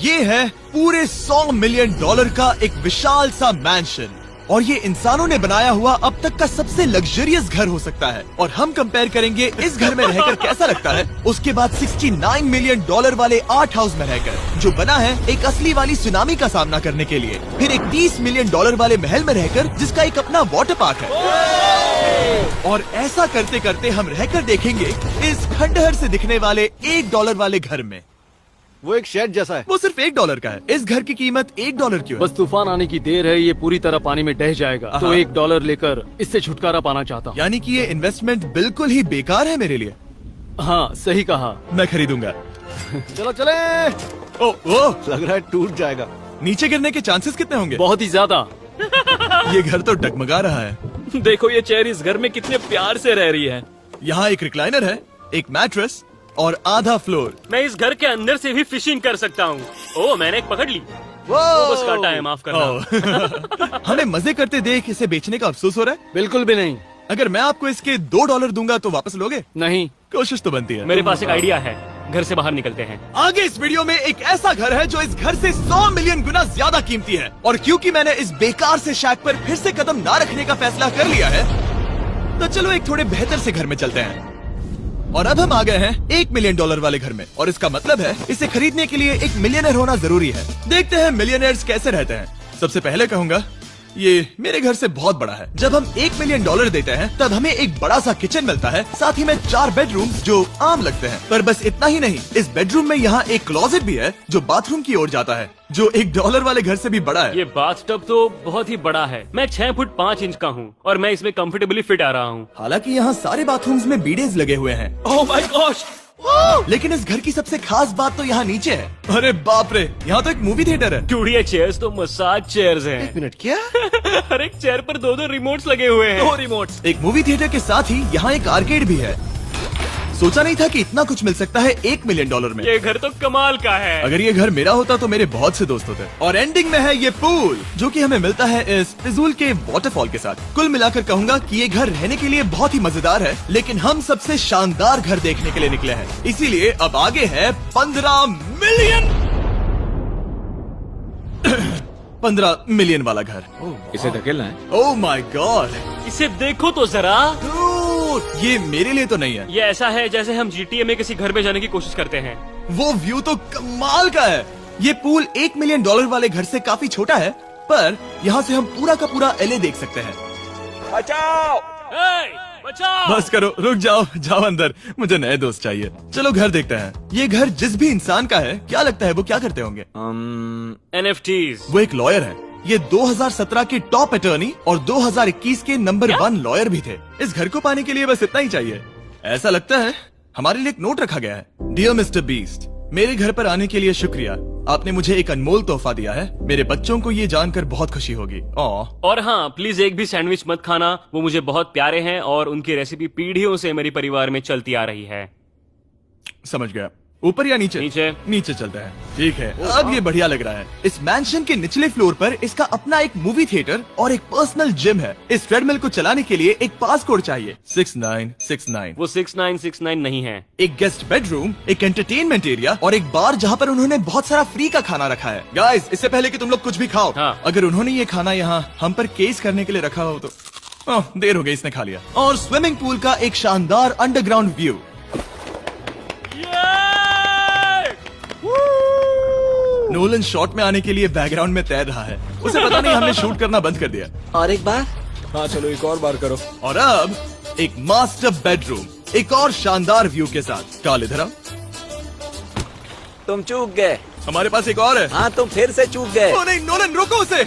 ये है पूरे $100 मिलियन का एक विशाल सा मैंशन, और ये इंसानों ने बनाया हुआ अब तक का सबसे लग्जरियस घर हो सकता है। और हम कंपेयर करेंगे इस घर में रहकर कैसा लगता है उसके बाद $69 मिलियन वाले आर्ट हाउस में रहकर, जो बना है एक असली वाली सुनामी का सामना करने के लिए। फिर एक $30 मिलियन वाले महल में रहकर जिसका एक अपना वाटर पार्क है। और ऐसा करते करते हम रहकर देखेंगे इस खंडहर से दिखने वाले $1 वाले घर में। वो एक शेड जैसा है। वो सिर्फ $1 का है। इस घर की कीमत $1 क्यों है? बस तूफान आने की देर है, ये पूरी तरह पानी में ढह जाएगा, तो $1 लेकर इससे छुटकारा पाना चाहता हूँ। यानी कि ये इन्वेस्टमेंट बिल्कुल ही बेकार है मेरे लिए। हाँ सही कहा, मैं खरीदूंगा। चलो चले। ओ, लग रहा है टूट जाएगा। नीचे गिरने के चांसेस कितने होंगे? बहुत ही ज्यादा। ये घर तो डगमगा रहा है। देखो ये चेयर इस घर में कितने प्यार से रह रही है। यहाँ एक रिक्लाइनर है, एक मैट्रेस और आधा फ्लोर। मैं इस घर के अंदर से भी फिशिंग कर सकता हूँ। ओह मैंने एक पकड़ ली। वो बस काटा है, माफ करना। हमें मजे करते देख इसे बेचने का अफसोस हो रहा है? बिल्कुल भी नहीं। अगर मैं आपको इसके $2 दूंगा तो वापस लोगे? नहीं। कोशिश तो बनती है। मेरे पास एक आइडिया है, घर से बाहर निकलते हैं। आगे इस वीडियो में एक ऐसा घर है जो इस घर से 100 मिलियन गुना ज्यादा कीमती है, और क्योंकि मैंने इस बेकार से शैक पर फिर से कदम ना रखने का फैसला कर लिया है, तो चलो एक थोड़े बेहतर से घर में चलते हैं। और अब हम आ गए हैं $1 मिलियन वाले घर में, और इसका मतलब है इसे खरीदने के लिए एक मिलियनर होना जरूरी है। देखते हैं मिलियनर्स कैसे रहते हैं। सबसे पहले कहूंगा ये मेरे घर से बहुत बड़ा है। जब हम $1 मिलियन देते हैं तब हमें एक बड़ा सा किचन मिलता है, साथ ही में 4 बेडरूम जो आम लगते हैं। पर बस इतना ही नहीं, इस बेडरूम में यहाँ एक क्लोजेट भी है जो बाथरूम की ओर जाता है, जो $1 वाले घर से भी बड़ा है। ये बाथटब तो बहुत ही बड़ा है। मैं 6 फुट 5 इंच का हूँ और मैं इसमें कंफर्टेबली फिट आ रहा हूँ। हालांकि यहाँ सारे बाथरूम्स में बीडेज लगे हुए हैं। Oh my gosh! लेकिन इस घर की सबसे खास बात तो यहाँ नीचे है। अरे बाप रे, यहाँ तो एक मूवी थिएटर है। डूड, ये चेयर्स तो मसाज चेयर्स हैं। 1 मिनट, क्या? हर एक चेयर पर 2 रिमोट्स लगे हुए हैं। 2 रिमोट्स। एक मूवी थिएटर के साथ ही यहाँ एक आर्केड भी है। सोचा नहीं था कि इतना कुछ मिल सकता है $1 मिलियन में। ये घर तो कमाल का है। अगर ये घर मेरा होता तो मेरे बहुत से दोस्त होते। और एंडिंग में है ये पूल, जो कि हमें मिलता है इस फिजूल के वाटरफॉल के साथ। कुल मिलाकर कहूंगा कि ये घर रहने के लिए बहुत ही मजेदार है, लेकिन हम सबसे शानदार घर देखने के लिए निकले हैं, इसीलिए अब आगे है 15 मिलियन वाला घर। इसे धकेलना है। ओह माय गॉड, इसे देखो तो जरा। ये मेरे लिए तो नहीं है। ये ऐसा है जैसे हम GTA में किसी घर में जाने की कोशिश करते हैं। वो व्यू तो कमाल का है। ये पूल $1 मिलियन वाले घर से काफी छोटा है, पर यहाँ से हम पूरा का पूरा LA देख सकते हैं। बचाओ! बचाओ! बस करो, रुक जाओ, जाओ अंदर, मुझे नए दोस्त चाहिए। चलो घर देखते हैं। ये घर जिस भी इंसान का है, क्या लगता है वो क्या करते होंगे? NFTs। वो एक लॉयर है। ये 2017 के टॉप अटर्नी और 2021 के नंबर 1 लॉयर भी थे। इस घर को पाने के लिए बस इतना ही चाहिए। ऐसा लगता है हमारे लिए एक नोट रखा गया है। डियर मिस्टर बीस्ट, मेरे घर पर आने के लिए शुक्रिया। आपने मुझे एक अनमोल तोहफा दिया है। मेरे बच्चों को ये जानकर बहुत खुशी होगी। और हाँ, प्लीज एक भी सैंडविच मत खाना, वो मुझे बहुत प्यारे हैं और उनकी रेसिपी पीढ़ियों से मेरे परिवार में चलती आ रही है। समझ गया। ऊपर या नीचे? नीचे। नीचे चलता है। ठीक है, अब ये बढ़िया लग रहा है। इस मैंशन के निचले फ्लोर पर इसका अपना एक मूवी थिएटर और एक पर्सनल जिम है। इस ट्रेडमिल को चलाने के लिए एक पास कोड चाहिए, 6969। वो 6969 नहीं है। एक गेस्ट बेडरूम, एक एंटरटेनमेंट एरिया और एक बार जहाँ पर उन्होंने बहुत सारा फ्री का खाना रखा है। गाइस, इससे पहले कि तुम लोग कुछ भी खाओ, अगर उन्होंने ये खाना यहाँ हम पर केस करने के लिए रखा हो तो देर हो गई, इसने खा लिया। और स्विमिंग पूल का एक शानदार अंडरग्राउंड व्यू। नोलन शॉट में आने के लिए बैकग्राउंड में तैर रहा है। उसे पता नहीं हमने शूट करना बंद कर दिया। और एक बार? हाँ चलो, एक और बार करो। और अब एक मास्टर बेडरूम, एक और शानदार व्यू के साथ। काल इधर आओ। तुम चूक गए। हमारे पास एक और है। हाँ, तुम फिर से चूक गए। ओ नहीं, नोलन रोको उसे।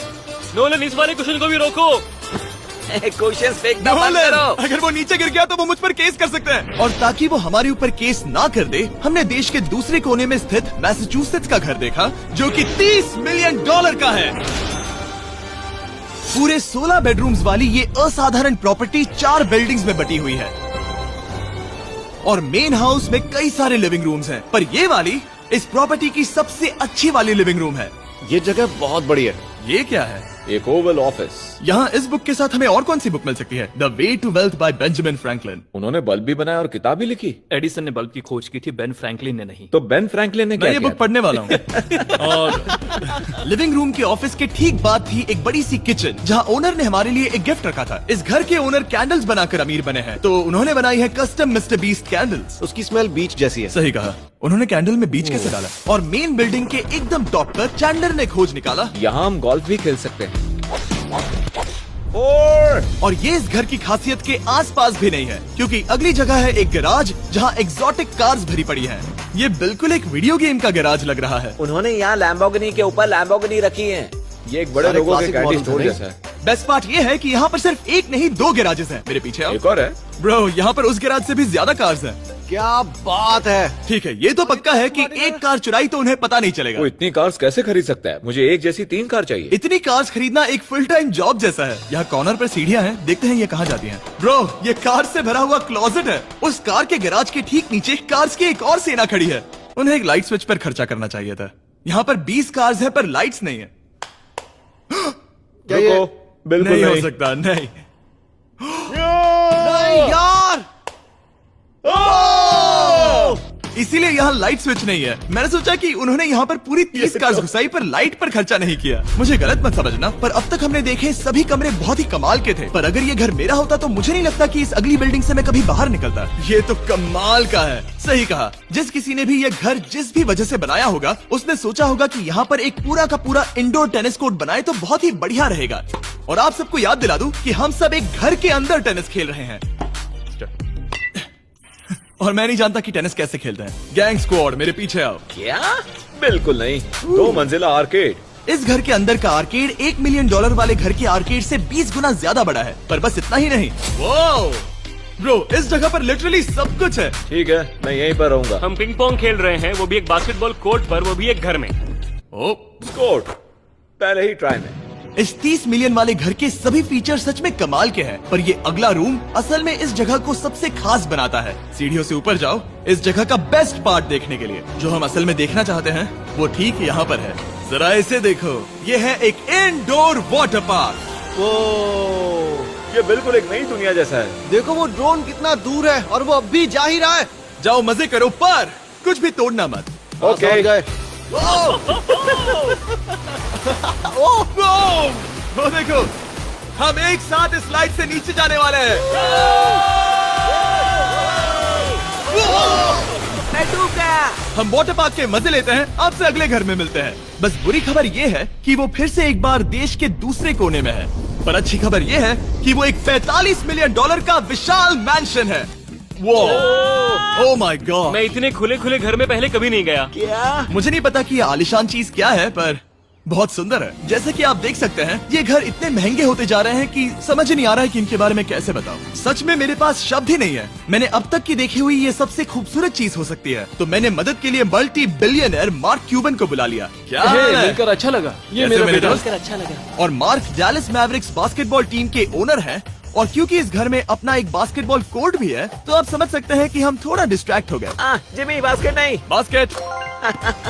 नोलन, इस वाले क्वेश्चन को भी रोको। क्वेश्चन फेंकना बंद करो। अगर वो नीचे गिर गया तो वो मुझ पर केस कर सकते हैं। और ताकि वो हमारे ऊपर केस ना कर दे, हमने देश के दूसरे कोने में स्थित मैसाचुसेट्स का घर देखा, जो कि $30 मिलियन का है। पूरे 16 बेडरूम्स वाली ये असाधारण प्रॉपर्टी 4 बिल्डिंग्स में बटी हुई है और मेन हाउस में कई सारे लिविंग रूम्स हैं, पर ये वाली इस प्रॉपर्टी की सबसे अच्छी वाली लिविंग रूम है। ये जगह बहुत बड़ी है। ये क्या है? एक ओवल ऑफिस। यहाँ इस बुक के साथ हमें और कौन सी बुक मिल सकती है? The way to wealth by Benjamin Franklin. उन्होंने बल्ब भी बनाया और किताब भी लिखी। एडिसन ने बल्ब की खोज की थी, बेन फ्रैंकलिन ने नहीं। तो बेन फ्रैंकलिन ने मैं क्या ये किया? बुक पढ़ने वाला हूँ। और लिविंग रूम के ऑफिस के ठीक बाद थी एक बड़ी सी किचन, जहाँ ओनर ने हमारे लिए एक गिफ्ट रखा था। इस घर के ओनर कैंडल्स बनाकर अमीर बने हैं, तो उन्होंने बनाई है कस्टम मिस्टर बीस्ट कैंडल्स। उसकी स्मेल बीच जैसी है। सही कहा, उन्होंने कैंडल में बीच कैसे डाला? और मेन बिल्डिंग के एकदम टॉप पर चैंडलर ने खोज निकाला। यहाँ हम गोल्फ भी खेल सकते हैं। और ये इस घर की खासियत के आसपास भी नहीं है, क्योंकि अगली जगह है एक गैराज जहाँ एग्जॉटिक कार्स भरी पड़ी हैं। ये बिल्कुल एक वीडियो गेम का गैराज लग रहा है। उन्होंने यहाँ लैम्बोर्गिनी के ऊपर लैम्बोर्गिनी रखी है। ये एक बड़े सारे लोगों के classic कैंटीन models स्टोर हैं, जैसा है। बेस्ट पार्ट ये है कि यहाँ पर सिर्फ एक नहीं 2 गैराजेस हैं। मेरे पीछे आओ। एक और है। ब्रो, यहाँ पर उस गैराज से भी ज्यादा कार्स हैं। क्या बात है। ठीक है, ये तो पक्का है कि एक कार चुराई तो उन्हें पता नहीं चलेगा। वो इतनी कार्स कैसे खरीद सकता है? मुझे एक जैसी 3 कार चाहिए। इतनी कार्स खरीदना एक फुल टाइम जॉब जैसा है। यहाँ कॉर्नर पर सीढ़ियाँ हैं, देखते हैं ये कहाँ जाती हैं। ब्रो, ये कार से भरा हुआ क्लोजेट है। उस कार के गैराज के ठीक नीचे कार्स की एक और सेना खड़ी है। उन्हें एक लाइट स्विच पर खर्चा करना चाहिए था। यहाँ पर 20 कार्स हैं पर लाइट्स नहीं है। क्या ये? रुको, बिल्कुल नहीं हो नहीं। सकता, नहीं। नहीं यार। इसीलिए यहाँ लाइट स्विच नहीं है। मैंने सोचा कि उन्होंने यहाँ पर पूरी 30 कार्स घुसाई पर लाइट पर खर्चा नहीं किया। मुझे गलत मत समझना, पर अब तक हमने देखे सभी कमरे बहुत ही कमाल के थे। पर अगर ये घर मेरा होता तो मुझे नहीं लगता कि इस अगली बिल्डिंग से मैं कभी बाहर निकलता। ये तो कमाल का है। सही कहा, जिस किसी ने भी ये घर जिस भी वजह से बनाया होगा, उसने सोचा होगा कि यहाँ पर एक पूरा का पूरा इंडोर टेनिस कोर्ट बनाए तो बहुत ही बढ़िया रहेगा। और आप सबको याद दिला दूं कि हम सब एक घर के अंदर टेनिस खेल रहे हैं। और मैं नहीं जानता कि टेनिस कैसे खेलते हैं। गैंग स्क्वाड, मेरे पीछे आओ। क्या? बिल्कुल नहीं। 2 मंजिला आर्केड। इस घर के अंदर का आर्केड $1 मिलियन वाले घर के आर्केड से 20 गुना ज्यादा बड़ा है। पर बस इतना ही नहीं। वाओ ब्रो, इस जगह पर लिटरली सब कुछ है। ठीक है, मैं यहीं पर रहूंगा। हम पिंग पोंग खेल रहे हैं, वो भी एक बास्केटबॉल कोर्ट पर, वो भी एक घर में। ओ, स्कोर पहले ही ट्राई में। इस 30 मिलियन वाले घर के सभी फीचर सच में कमाल के हैं, पर ये अगला रूम असल में इस जगह को सबसे खास बनाता है। सीढ़ियों से ऊपर जाओ इस जगह का बेस्ट पार्ट देखने के लिए। जो हम असल में देखना चाहते हैं वो ठीक यहाँ पर है। जरा इसे देखो, ये है एक इंडोर वाटर पार्क। ये बिल्कुल एक नई दुनिया जैसा है। देखो वो ड्रोन कितना दूर है और वो अब भी जा ही रहा है। जाओ मजे करो, पर कुछ भी तोड़ना मत। ओके। समझ गए। वो देखो, हम एक साथ इस लाइट से नीचे जाने वाले हैं। मैं डूब गया। हम वाटर पार्क के मजे लेते हैं, आपसे अगले घर में मिलते हैं। बस बुरी खबर ये है कि वो फिर से एक बार देश के दूसरे कोने में है, पर अच्छी खबर ये है कि वो एक $45 मिलियन का विशाल मैंशन है। वो ओह माय गॉड, मैं इतने खुले खुले घर में पहले कभी नहीं गया। क्या? मुझे नहीं पता कि ये आलिशान चीज क्या है, पर बहुत सुंदर है। जैसे कि आप देख सकते हैं, ये घर इतने महंगे होते जा रहे हैं कि समझ नहीं आ रहा है कि इनके बारे में कैसे बताऊं। सच में मेरे पास शब्द ही नहीं है। मैंने अब तक की देखी हुई ये सबसे खूबसूरत चीज हो सकती है। तो मैंने मदद के लिए मल्टी बिलियनर मार्क क्यूबन को बुला लिया। क्या हे, हाल है? मिलकर अच्छा लगा। ये कैसे मेरा मेरे बेटा। दोस्त? अच्छा लगा। और mark Dallas Mavericks basketball team के ओनर हैं। और क्योंकि इस घर में अपना एक बास्केटबॉल कोर्ट भी है, तो आप समझ सकते हैं कि हम थोड़ा डिस्ट्रैक्ट हो गए। जिमी बास्केट नहीं। बास्केट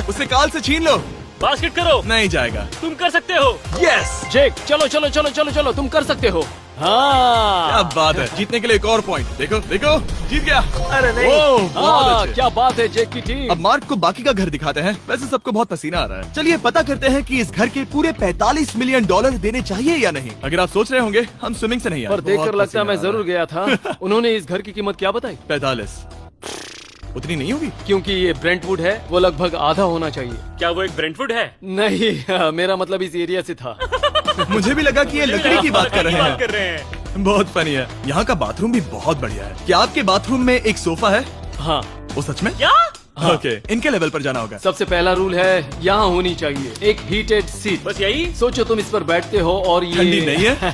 उसे काल से छीन लो। बास्केट करो, नहीं जाएगा। तुम कर सकते हो। यस, जेक, चलो चलो चलो चलो चलो, तुम कर सकते हो। हाँ क्या बात है। जीतने के लिए एक और पॉइंट। देखो देखो, जीत गया। अरे नहीं। ओह, बहुत हाँ, अच्छे। क्या बात है जेक की टीम। अब मार्क को बाकी का घर दिखाते हैं। वैसे सबको बहुत पसीना आ रहा है। चलिए पता करते हैं कि इस घर के पूरे $45 मिलियन देने चाहिए या नहीं। अगर आप सोच रहे होंगे हम स्विमिंग से नहीं आए, पर देखकर बहुत लगता है मैं पसीना आ जरूर गया था। उन्होंने इस घर की कीमत क्या बताई? रहा है। 45 उतनी नहीं होगी। क्योंकि ये ब्रेंटवुड है, वो लगभग आधा होना चाहिए। क्या वो एक ब्रेंटवुड है? नहीं, मेरा मतलब इस एरिया से था। मुझे भी लगा कि ये लकड़ी की बात कर रहे बात कर हैं। रहे हैं। बहुत फनी है। यहाँ का बाथरूम भी बहुत बढ़िया है। क्या आपके बाथरूम में एक सोफा है? हाँ, वो सच में? क्या? ओके, इनके लेवल पर जाना होगा। सबसे पहला रूल है यहाँ होनी चाहिए एक हीटेड सीट। बस यही? सोचो तुम इस पर बैठते हो और ये ठंडी नहीं है।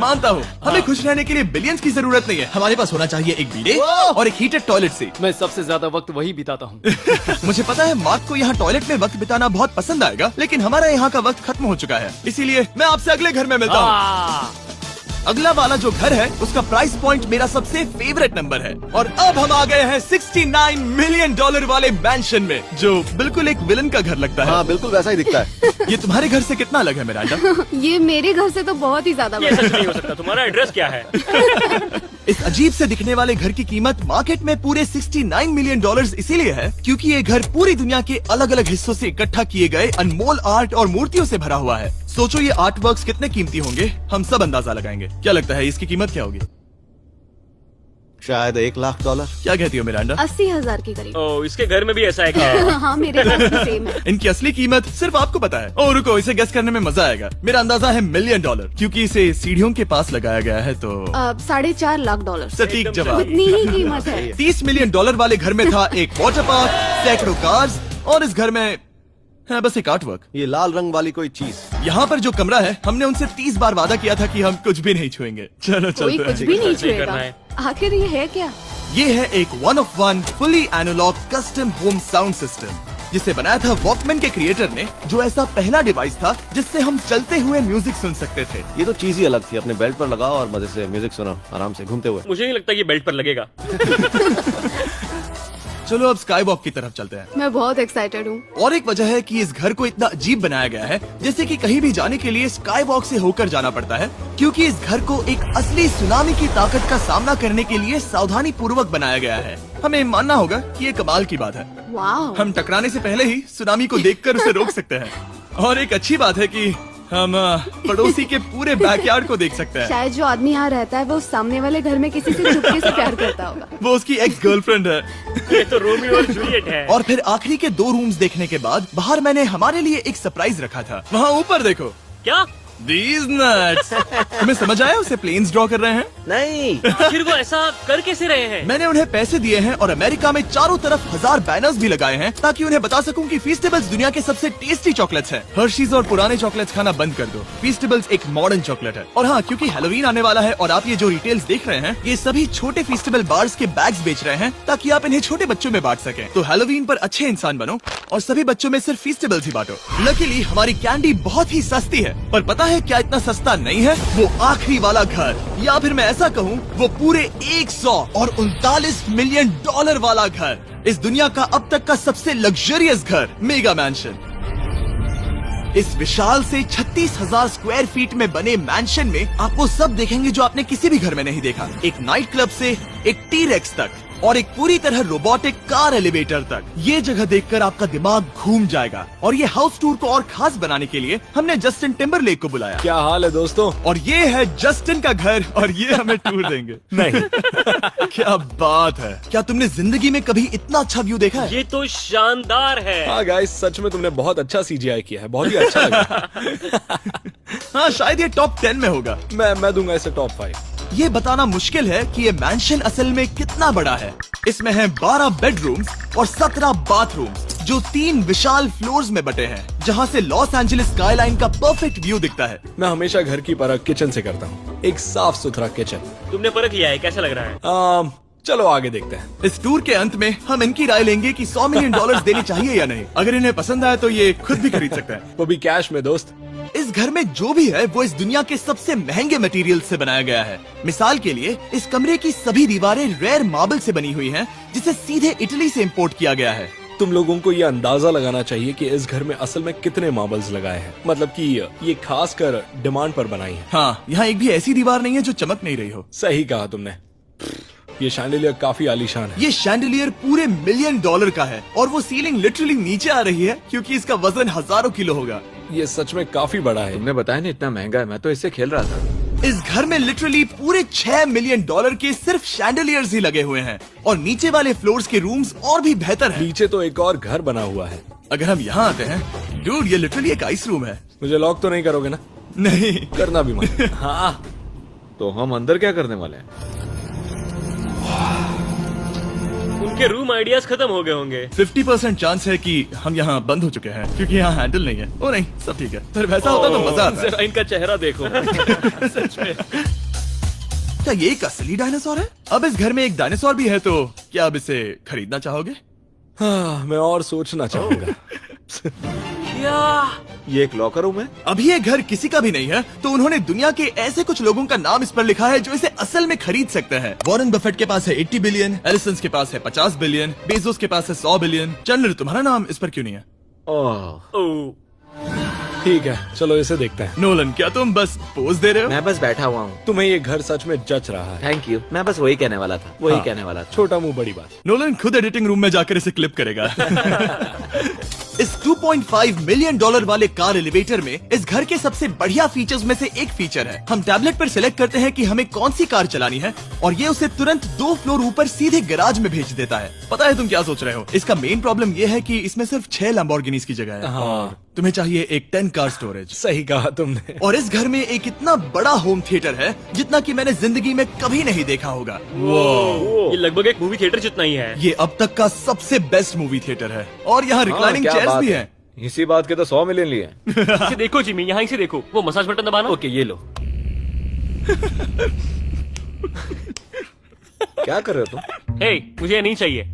मानता हूँ, हमें खुश रहने के लिए बिलियंस की जरूरत नहीं है। हमारे पास होना चाहिए एक बीडे और एक हीटेड टॉयलेट सीट। मैं सबसे ज्यादा वक्त वही बिताता हूँ। मुझे पता है मार्क को यहाँ टॉयलेट में वक्त बिताना बहुत पसंद आएगा, लेकिन हमारा यहाँ का वक्त खत्म हो चुका है। इसीलिए मैं आपसे अगले घर में मिलता हूँ। अगला वाला जो घर है उसका प्राइस पॉइंट मेरा सबसे फेवरेट नंबर है। और अब हम आ गए हैं $69 मिलियन वाले मैंशन में, जो बिल्कुल एक विलन का घर लगता है। हाँ बिल्कुल वैसा ही दिखता है। ये तुम्हारे घर से कितना अलग है मिरांडा? ये मेरे घर से तो बहुत ही ज्यादा ये बड़ा सच नहीं हो सकता। तुम्हारा एड्रेस क्या है? इस अजीब से दिखने वाले घर की कीमत मार्केट में पूरे $69 मिलियन इसीलिए है क्योंकि ये घर पूरी दुनिया के अलग अलग हिस्सों से इकट्ठा किए गए अनमोल आर्ट और मूर्तियों से भरा हुआ है। सोचो ये आर्ट वर्क्स कितने कीमती होंगे, हम सब अंदाजा लगाएंगे। क्या लगता है इसकी कीमत क्या होगी? शायद $1 लाख। क्या कहती हो मिरांडा? 80,000 के करीब। ओ, इसके घर में भी ऐसा है क्या? हाँ मेरे घर भी सेम है। इनकी असली कीमत सिर्फ आपको पता है। ओ रुको, इसे गेस करने में मजा आएगा। मेरा अंदाजा है $1 मिलियन क्योंकि इसे सीढ़ियों के पास लगाया गया है। तो $4.5 लाख। सटीक जवाब। उतनी ही कीमत है। $30 मिलियन वाले घर में था एक वाटर पार्क, सैकड़ों कार्स और इस घर में है बस एक आर्ट वर्क। ये लाल रंग वाली कोई चीज। यहाँ पर जो कमरा है, हमने उनसे 30 बार वादा किया था कि हम कुछ भी नहीं छुएंगे। चलो कोई चलते कुछ हैं। भी नहीं नहीं करना छुएगा। है। आखिर ये है क्या? ये है एक 1 of 1 fully analog custom home sound system, जिसे बनाया था वॉकमैन के क्रिएटर ने, जो ऐसा पहला डिवाइस था जिससे हम चलते हुए म्यूजिक सुन सकते थे। ये तो चीज ही अलग थी। अपने बेल्ट पर लगाओ और मजे से म्यूजिक सुनो आराम से घूमते हुए। मुझे नहीं लगता ये बेल्ट पर लगेगा। चलो अब स्काई वॉक की तरफ चलते हैं। मैं बहुत एक्साइटेड हूँ। और एक वजह है कि इस घर को इतना अजीब बनाया गया है, जैसे कि कहीं भी जाने के लिए स्काई वॉक से होकर जाना पड़ता है, क्योंकि इस घर को एक असली सुनामी की ताकत का सामना करने के लिए सावधानी पूर्वक बनाया गया है। हमें मानना होगा कि ये कमाल की बात है। वाह। हम टकराने से पहले ही सुनामी को देखकर उसे रोक सकते हैं। और एक अच्छी बात है कि हम पड़ोसी के पूरे बैकयार्ड को देख सकते हैं। शायद जो आदमी यहाँ रहता है वो सामने वाले घर में किसी से चुपके से प्यार करता होगा। वो उसकी एक्स गर्लफ्रेंड है। ये तो रोमियो और जूलियट है। और फिर आखिरी के 2 रूम्स देखने के बाद बाहर मैंने हमारे लिए एक सरप्राइज रखा था। वहाँ ऊपर देखो। क्या? These nuts! तुम्हें समझ आया उसे प्लेन्स ड्रॉ कर रहे हैं? नहीं। फिर वो ऐसा कर कैसे रहे हैं? मैंने उन्हें पैसे दिए हैं और अमेरिका में चारों तरफ 1000 बैनर्स भी लगाए हैं ताकि उन्हें बता सकूं कि फीस्टेबल्स दुनिया के सबसे टेस्टी चॉकलेट्स हैं। हर्शीज और पुराने चॉकलेट्स खाना बंद कर दो। फीस्टेबल्स एक मॉडर्न चॉकलेट है। और हाँ, क्योंकि हैलोवीन आने वाला है और आप ये जो रिटेल्स देख रहे हैं, ये सभी छोटे फीस्टेबल बार्स के बैग्स बेच रहे हैं ताकि आप इन्हें छोटे बच्चों में बांट सकें। तो हैलोवीन पर अच्छे इंसान बनो और सभी बच्चों में सिर्फ फीस्टेबल्स ही बांटो। लकीली हमारी कैंडी बहुत ही सस्ती है, पर पता है क्या इतना सस्ता नहीं है? वो आखिरी वाला घर, या फिर मैं ऐसा कहूँ वो पूरे 139 मिलियन वाला घर। इस दुनिया का अब तक का सबसे लग्जरियस घर, मेगा मैंशन। इस विशाल से 36,000 स्क्वायर फीट में बने मैंशन में आप वो सब देखेंगे जो आपने किसी भी घर में नहीं देखा। एक नाइट क्लब से एक टी-रेक्स तक और एक पूरी तरह रोबोटिक कार एलिवेटर तक। ये जगह देखकर आपका दिमाग घूम जाएगा। और ये हाउस टूर को और खास बनाने के लिए हमने जस्टिन टिम्बरलेक को बुलाया। क्या हाल है दोस्तों? और ये है जस्टिन का घर और ये हमें टूर देंगे। नहीं। क्या बात है! क्या तुमने जिंदगी में कभी इतना अच्छा व्यू देखा है? ये तो शानदार है। हाँ गाइस, सच में तुमने बहुत अच्छा CGI किया है। बहुत ही अच्छा लगा। हाँ, शायद ये टॉप 10 में होगा। मैं दूंगा इसे टॉप 5। ये बताना मुश्किल है कि ये मैंशन असल में कितना बड़ा है। इसमें है 12 बेडरूम्स और 17 बाथरूम्स, जो 3 विशाल फ्लोर्स में बटे हैं, जहाँ से लॉस एंजलिस स्काईलाइन का परफेक्ट व्यू दिखता है। मैं हमेशा घर की परख किचन से करता हूँ। एक साफ सुथरा किचन। तुमने परख लिया है, कैसा लग रहा है? चलो आगे देखते हैं। इस टूर के अंत में हम इनकी राय लेंगे कि $100 मिलियन देने चाहिए या नहीं। अगर इन्हें पसंद आए तो ये खुद भी खरीद सकते हैं। वो भी कैश में दोस्त। इस घर में जो भी है वो इस दुनिया के सबसे महंगे मटेरियल से बनाया गया है। मिसाल के लिए इस कमरे की सभी दीवारें रेयर मार्बल से बनी हुई हैं, जिसे सीधे इटली से इंपोर्ट किया गया है। तुम लोगों को ये अंदाजा लगाना चाहिए कि इस घर में असल में कितने मार्बल्स लगाए हैं। मतलब कि ये खास कर डिमांड पर बनाई है। हाँ, यहाँ एक भी ऐसी दीवार नहीं है जो चमक नहीं रही हो। सही कहा तुमने। ये शैंडिलियर काफी आलीशान है। ये शैंडिलियर पूरे $1 मिलियन का है और वो सीलिंग लिटरली नीचे आ रही है क्योंकि इसका वजन हजारों किलो होगा। ये सच में काफी बड़ा है। तुमने बताया ना इतना महंगा है, मैं तो इससे खेल रहा था। इस घर में लिटरली पूरे $6 मिलियन के सिर्फ शैंडिलियर्स ही लगे हुए हैं और नीचे वाले फ्लोर्स के रूम्स और भी बेहतर हैं। नीचे तो एक और घर बना हुआ है। अगर हम यहाँ आते हैं, डूड, ये लिटरली एक आइस रूम है। मुझे लॉक तो नहीं करोगे ना? नहीं करना भी मत। हाँ, तो हम अंदर क्या करने वाले हैं? उनके रूम आइडियाज खत्म हो गए होंगे। 50% चांस है कि हम यहाँ बंद हो चुके हैं क्योंकि यहाँ हैंडल नहीं है। ओ नहीं, सब ठीक है। पर वैसा होता तो मजा आता। जरा इनका चेहरा देखो। सच में। क्या ये एक असली डायनासोर है? अब इस घर में एक डायनासोर भी है, तो क्या अब इसे खरीदना चाहोगे? हाँ, मैं और सोचना चाहूंगा। क्या ये एक लॉकर रूम है? अभी ये घर किसी का भी नहीं है, तो उन्होंने दुनिया के ऐसे कुछ लोगों का नाम इस पर लिखा है जो इसे असल में खरीद सकते हैं। वॉरेन बफेट के पास है 80 बिलियन, एलिसन के पास है 50 बिलियन, बेजोस के पास है 100 बिलियन। चंद्र, तुम्हारा नाम इस पर क्यों नहीं है? ओह, ठीक है, चलो इसे देखते हैं। नोलन, क्या तुम बस पोज दे रहे हो? मैं बस बैठा हुआ हूँ। तुम्हें ये घर सच में जच रहा है। Thank you. मैं बस वही कहने वाला था, वही हाँ। कहने वाला था। छोटा मुंह बड़ी बात। नोलन खुद एडिटिंग रूम में जाकर इसे क्लिप करेगा। इस $2.5 मिलियन वाले कार एलिवेटर में इस घर के सबसे बढ़िया फीचर्स में से एक फीचर है। हम टैबलेट पर सिलेक्ट करते हैं कि हमें कौन सी कार चलानी है और ये उसे तुरंत 2 फ्लोर ऊपर सीधे गैराज में भेज देता है। पता है तुम क्या सोच रहे हो? इसका मेन प्रॉब्लम ये है कि इसमें सिर्फ 6 लैम्बोर्गिनीज की जगह है। हाँ। तुम्हें चाहिए एक 10 कार स्टोरेज। सही कहा तुमने। और इस घर में एक इतना बड़ा होम थिएटर है जितना कि मैंने जिंदगी में कभी नहीं देखा होगा। ये लगभग एक मूवी थिएटर जितना ही है। ये अब तक का सबसे बेस्ट मूवी थिएटर है और यहाँ रिक्लाइनिंग क्या चेयर्स बात भी है। हैं। इसी बात के तो 100 मिलियन लिए हैं। इसे देखो जिमी, यहाँ इसे देखो, वो मसाज बटन दबाना। ओके, ये लो। क्या कर रहे हो तुम? हे, मुझे ये नहीं चाहिए।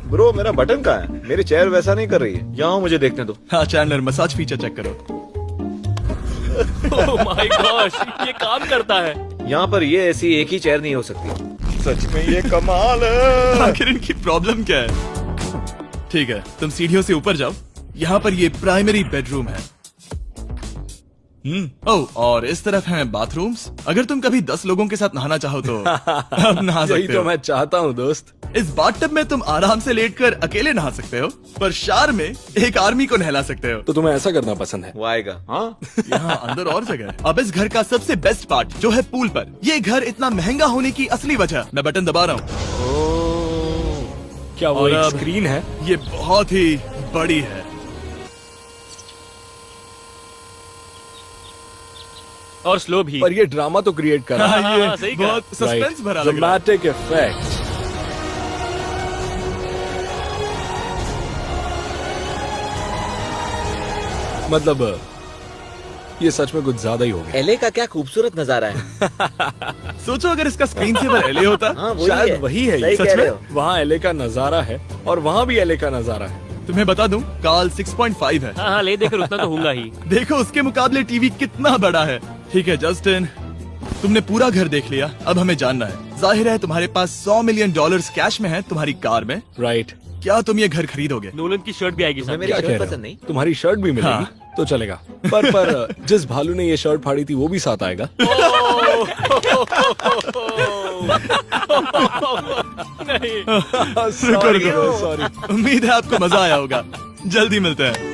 ब्रो, मेरा बटन कहाँ है? मेरी चेयर वैसा नहीं कर रही है। यहाँ मुझे देखने दो। हाँ चैंडलर, मसाज फीचर चेक करो। ओह माय गॉश, ये काम करता है। यहाँ पर ये ऐसी एक ही चेयर नहीं हो सकती। सच में ये कमाल है। आखिर इनकी प्रॉब्लम क्या है? ठीक है, तुम सीढ़ियों से ऊपर जाओ। यहाँ पर ये प्राइमरी बेडरूम है। ओह, और इस तरफ हैं बाथरूम्स। अगर तुम कभी 10 लोगों के साथ नहाना चाहो तो अब नहा यही सकते तो हो। मैं चाहता हूँ दोस्त। इस बाथटब में तुम आराम से लेटकर अकेले नहा सकते हो, पर शार में एक आर्मी को नहला सकते हो। तो तुम्हें ऐसा करना पसंद है? वो आएगा। हाँ, यहाँ अंदर और जगह है। अब इस घर का सबसे बेस्ट पार्ट जो है पूल पर। ये घर इतना महंगा होने की असली वजह, मैं बटन दबा रहा हूँ। क्या वो और एक अब- स्क्रीन है? ये बहुत ही बड़ी है। और स्लो भी। पर ये ड्रामा तो क्रिएट कर रहा है। हाँ, ये सही कहा। बहुत सस्पेंस भरा लग रहा है। Dramatic effect. मतलब ये सच में कुछ ज्यादा ही हो गया। एलए का क्या खूबसूरत नजारा है। सोचो अगर इसका स्क्रीन सेवर एलए होता। हाँ, वही शायद है। वही है ये। सही सच कह में? रहे हो। वहाँ एलए का नजारा है और वहाँ भी एलए का नजारा है। तुम्हें बता दूं, काल 6.5 है। हाँ हाँ, ले देकर उतना तो होगा ही। देखो उसके मुकाबले टीवी कितना बड़ा है। ठीक है जस्टिन, तुमने पूरा घर देख लिया, अब हमें जानना है। जाहिर है तुम्हारे पास $100 मिलियन कैश में है तुम्हारी कार में। राइट। क्या तुम ये घर खरीदोगे? नोलन की शर्ट भी आएगी साथ में। मेरी क्या कह शर्ट रहे पसंद हो? नहीं। तुम्हारी शर्ट भी मिलेगी हाँ। तो चलेगा। पर जिस भालू ने ये शर्ट फाड़ी थी वो भी साथ आएगा। नहीं। शुक्र करो। सॉरी। उम्मीद है आपको मजा आया होगा। जल्दी मिलते हैं।